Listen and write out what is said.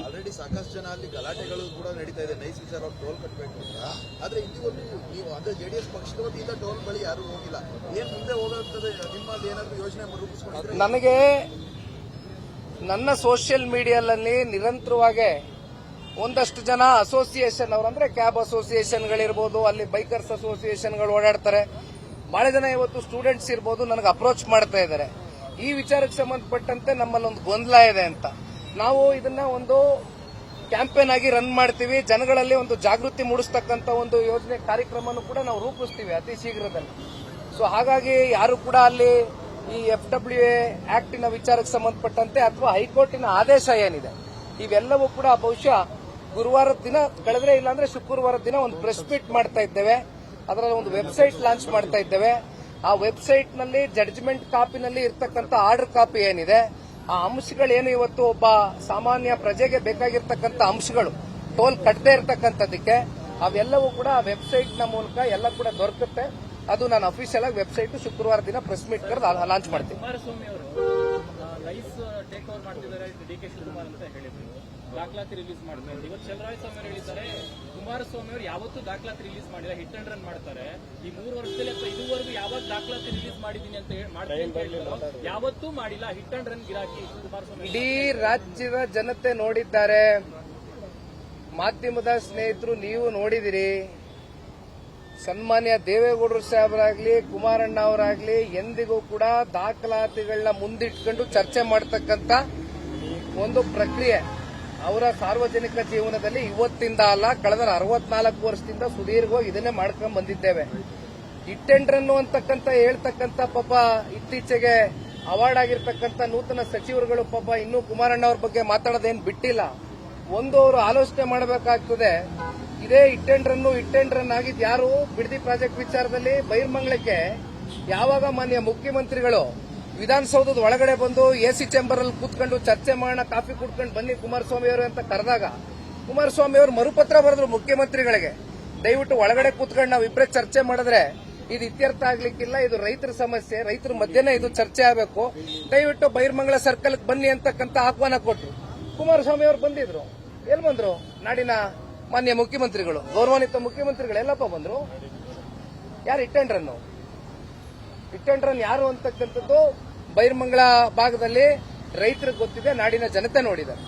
Already ಸಾಕಷ್ಟು ಜನ ಅಲ್ಲಿ ಗಲಾಟೆಗಳು ಕೂಡ ನಡೀತಾ ಇದೆ. ನೈಸ್ ವಿಚಾರ ಅವ್ರು ಟೋಲ್ ಕಟ್ಟಬೇಕು ಅಂತ. ಆದ್ರೆ ಇಲ್ಲಿವರೆಗೂ ನೀವು ಅಂದ್ರೆ ಜೆಡಿಎಸ್ ಪಕ್ಷದ ವತಿಯಿಂದ ಟೋಲ್ ಬಳಿ ಯಾರು ಹೋಗಿಲ್ಲ. ಏನ್ ಮುಂದೆ ಹೋಗುತ್ತದೆ? ನಿಮ್ಮಲ್ಲಿ ಏನಾದ್ರು ಯೋಜನೆ ರೂಪಿಸಿಕೊಂಡಿದ್ರೆ? ನನಗೆ ನನ್ನ ಸೋಷಿಯಲ್ ಮೀಡಿಯಾದಲ್ಲಿ ನಿರಂತರವಾಗಿ ಒಂದಷ್ಟು ಜನ ಅಸೋಸಿಯೇಷನ್ ಅವರು ಅಂದ್ರೆ ಕ್ಯಾಬ್ ಅಸೋಸಿಯೇಷನ್ಗಳಿರ್ಬೋದು, ಅಲ್ಲಿ ಬೈಕರ್ಸ್ ಅಸೋಸಿಯೇಷನ್ಗಳು ಓಡಾಡ್ತಾರೆ. ಬಹಳ ಜನ ಇವತ್ತು ಸ್ಟೂಡೆಂಟ್ಸ್ ಇರ್ಬೋದು ನನಗೆ ಅಪ್ರೋಚ್ ಮಾಡ್ತಾ ಇದ್ದಾರೆ. ಈ ವಿಚಾರಕ್ಕೆ ಸಂಬಂಧಪಟ್ಟಂತೆ ನಮ್ಮಲ್ಲಿ ಒಂದು ಗೊಂದಲ ಇದೆ ಅಂತ. ನಾವು ಇದನ್ನ ಒಂದು ಕ್ಯಾಂಪೇನ್ ಆಗಿ ರನ್ ಮಾಡ್ತೀವಿ. ಜನಗಳಲ್ಲಿ ಒಂದು ಜಾಗೃತಿ ಮೂಡಿಸ್ತಕ್ಕಂಥ ಒಂದು ಯೋಜನೆ ಕಾರ್ಯಕ್ರಮನೂ ಕೂಡ ನಾವು ರೂಪಿಸ್ತೀವಿ ಅತಿ ಶೀಘ್ರದಲ್ಲಿ. ಸೊ ಹಾಗಾಗಿ ಯಾರು ಕೂಡ ಅಲ್ಲಿ ಈ FWA ಆಕ್ಟಿನ ವಿಚಾರಕ್ಕೆ ಸಂಬಂಧಪಟ್ಟಂತೆ ಅಥವಾ ಹೈಕೋರ್ಟಿನ ಆದೇಶ ಏನಿದೆ ಇವೆಲ್ಲವೂ ಕೂಡ ಬಹುಶಃ ಗುರುವಾರದ ದಿನ ಕಳೆದ್ರೆ ಇಲ್ಲಾಂದ್ರೆ ಶುಕ್ರವಾರದ ದಿನ ಒಂದು ಪ್ರೆಸ್ ಮೀಟ್ ಮಾಡ್ತಾ ಇದ್ದೇವೆ. ಅದರಲ್ಲಿ ಒಂದು ವೆಬ್ಸೈಟ್ ಲಾಂಚ್ ಮಾಡ್ತಾ ಇದ್ದೇವೆ. ಆ ವೆಬ್ಸೈಟ್ ನಲ್ಲಿ ಜಡ್ಜ್ಮೆಂಟ್ ಕಾಪಿನಲ್ಲಿ ಇರ್ತಕ್ಕಂಥ ಆರ್ಡರ್ ಕಾಪಿ ಏನಿದೆ ಆ ಅಂಶಗಳೇನು ಇವತ್ತು ಒಬ್ಬ ಸಾಮಾನ್ಯ ಪ್ರಜೆಗೆ ಬೇಕಾಗಿರ್ತಕ್ಕಂಥ ಅಂಶಗಳು ಟೋಲ್ ಕಟ್ಟದೇ ಇರತಕ್ಕಂಥದಕ್ಕೆ ಅವೆಲ್ಲವೂ ಕೂಡ ವೆಬ್ಸೈಟ್ ನ ಮೂಲಕ ಎಲ್ಲ ಕೂಡ ದೊರಕುತ್ತೆ. ಅದು ನಾನು ಅಫಿಷಿಯಲ್ ಆಗಿ ವೆಬ್ಸೈಟ್ ಶುಕ್ರವಾರ ದಿನ ಪ್ರೆಸ್ ಮೀಟ್ ಕರೆದು ಲಾಂಚ್ ಮಾಡ್ತೀನಿ. ಕುಮಾರಸ್ವಾಮಿ ಅವರು ರೈಸ್ ಟೇಕ್ ಓವರ್ ಮಾಡ್ತಿದ್ದಾರೆ DK ಶಿವಕುಮಾರ್ ಅಂತ ಹೇಳಿದ್ರು. ದಾಖಲಾತಿ ರಿಲೀಸ್ ಮಾಡ್ತಾರೆ. ಇವತ್ತು ಚಲರಾಯ ಸ್ವಾಮಿ ಅವರು ಹೇಳಿದ್ದಾರೆ ಕುಮಾರಸ್ವಾಮಿ ಅವರು ಯಾವತ್ತೂ ದಾಖಲಾತಿ ರಿಲೀಸ್ ಮಾಡಿಲ್ಲ, ಹಿಟ್ ಅಂಡ್ ರನ್ ಮಾಡ್ತಾರೆ. ಈ 3 ವರ್ಷದಲ್ಲಿ ಅಥವಾ ಇದುವರೆಗೂ ಯಾವಾಗ ದಾಖಲಾತಿ ರಿಲೀಸ್ ಮಾಡಿದೀನಿ ಅಂತ ಯಾವತ್ತೂ ಮಾಡಿಲ್ಲ. ಹಿಟ್ ಅಂಡ್ ರನ್ ಗಿರಾಕಿ ಕುಮಾರಸ್ವಾಮಿ. ಇಡೀ ರಾಜ್ಯದ ಜನತೆ ನೋಡಿದ್ದಾರೆ, ಮಾಧ್ಯಮದ ಸ್ನೇಹಿತರು ನೀವು ನೋಡಿದಿರಿ. ಸನ್ಮಾನ್ಯ ದೇವೇಗೌಡರು ಸಾಹೇಬರಾಗ್ಲಿ ಕುಮಾರಣ್ಣ ಅವರಾಗ್ಲಿ ಎಂದಿಗೂ ಕೂಡ ದಾಖಲಾತಿಗಳನ್ನ ಮುಂದಿಟ್ಕೊಂಡು ಚರ್ಚೆ ಮಾಡತಕ್ಕಂತ ಒಂದು ಪ್ರಕ್ರಿಯೆ ಅವರ ಸಾರ್ವಜನಿಕ ಜೀವನದಲ್ಲಿ ಇವತ್ತಿಂದ ಅಲ್ಲ, ಕಳೆದ 64 ವರ್ಷದಿಂದ ಸುದೀರ್ಘವಾಗಿ ಇದನ್ನೇ ಮಾಡ್ಕೊಂಡು ಬಂದಿದ್ದೇವೆ. ಹಿಟ್ ಅಂಡ್ ರನ್ ಅಂತಕ್ಕಂತ ಹೇಳ್ತಕ್ಕಂತ ಪಾಪ ಇತ್ತೀಚೆಗೆ ಅವಾರ್ಡ್ ಆಗಿರ್ತಕ್ಕಂಥ ನೂತನ ಸಚಿವರುಗಳು ಪಾಪ ಇನ್ನೂ ಕುಮಾರಣ್ಣ ಅವ್ರ ಬಗ್ಗೆ ಮಾತಾಡೋದೇನು ಬಿಟ್ಟಿಲ್ಲ. ಒಂದು ಅವರು ಆಲೋಚನೆ ಮಾಡಬೇಕಾಗ್ತದೆ. ಇದೇ ಹಿಟ್ ಅಂಡ್ ರನ್ ಆಗಿದ್ ಯಾರು? ಬಿಡದಿ ಪ್ರಾಜೆಕ್ಟ್ ವಿಚಾರದಲ್ಲಿ ಬೈರ್ಮಂಗ್ಲಕ್ಕೆ ಯಾವಾಗ ಮಾನ್ಯ ಮುಖ್ಯಮಂತ್ರಿಗಳು ವಿಧಾನಸೌಧದ ಒಳಗಡೆ ಬಂದು AC ಚೇಂಬರ್ ಅಲ್ಲಿ ಕೂತ್ಕೊಂಡು ಚರ್ಚೆ ಮಾಡೋಣ, ಕಾಫಿ ಕುಡ್ಕೊಂಡು ಬನ್ನಿ ಕುಮಾರಸ್ವಾಮಿ ಅವರು ಅಂತ ಕರೆದಾಗ ಕುಮಾರಸ್ವಾಮಿ ಅವರು ಮರುಪತ್ರ ಬರೆದ್ರು ಮುಖ್ಯಮಂತ್ರಿಗಳಿಗೆ, ದಯವಿಟ್ಟು ಒಳಗಡೆ ಕೂತ್ಕೊಂಡು ನಾವು ಇಬ್ಬರೇ ಚರ್ಚೆ ಮಾಡಿದ್ರೆ ಇದು ಇತ್ಯರ್ಥ ಆಗ್ಲಿಕ್ಕಿಲ್ಲ, ಇದು ರೈತರ ಸಮಸ್ಯೆ, ರೈತರ ಮಧ್ಯೆನೇ ಇದು ಚರ್ಚೆ ಆಗಬೇಕು, ದಯವಿಟ್ಟು ಬೈರ್ಮಂಗ್ಲ ಸರ್ಕಲ್ ಬನ್ನಿ ಅಂತಕ್ಕಂಥ ಆಹ್ವಾನ ಕೊಟ್ಟರು. ಕುಮಾರಸ್ವಾಮಿ ಅವರು ಬಂದಿದ್ರು. ಎಲ್ಲಿ ಬಂದ್ರು? ನಾಡಿನ ಮಾನ್ಯ ಮುಖ್ಯಮಂತ್ರಿಗಳು, ಗೌರವಾನ್ವಿತ ಮುಖ್ಯಮಂತ್ರಿಗಳು ಎಲ್ಲಪ್ಪ ಬಂದ್ರು? ಯಾರು ಹಿಟ್ ಅಂಡ್ ರನ್ ಯಾರು ಅಂತಕ್ಕಂಥದ್ದು ಬೈರ್ಮಂಗ್ಲ ಭಾಗದಲ್ಲಿ ರೈತರಿಗೆ ಗೊತ್ತಿದೆ, ನಾಡಿನ ಜನತೆ ನೋಡಿದ್ದಾರೆ.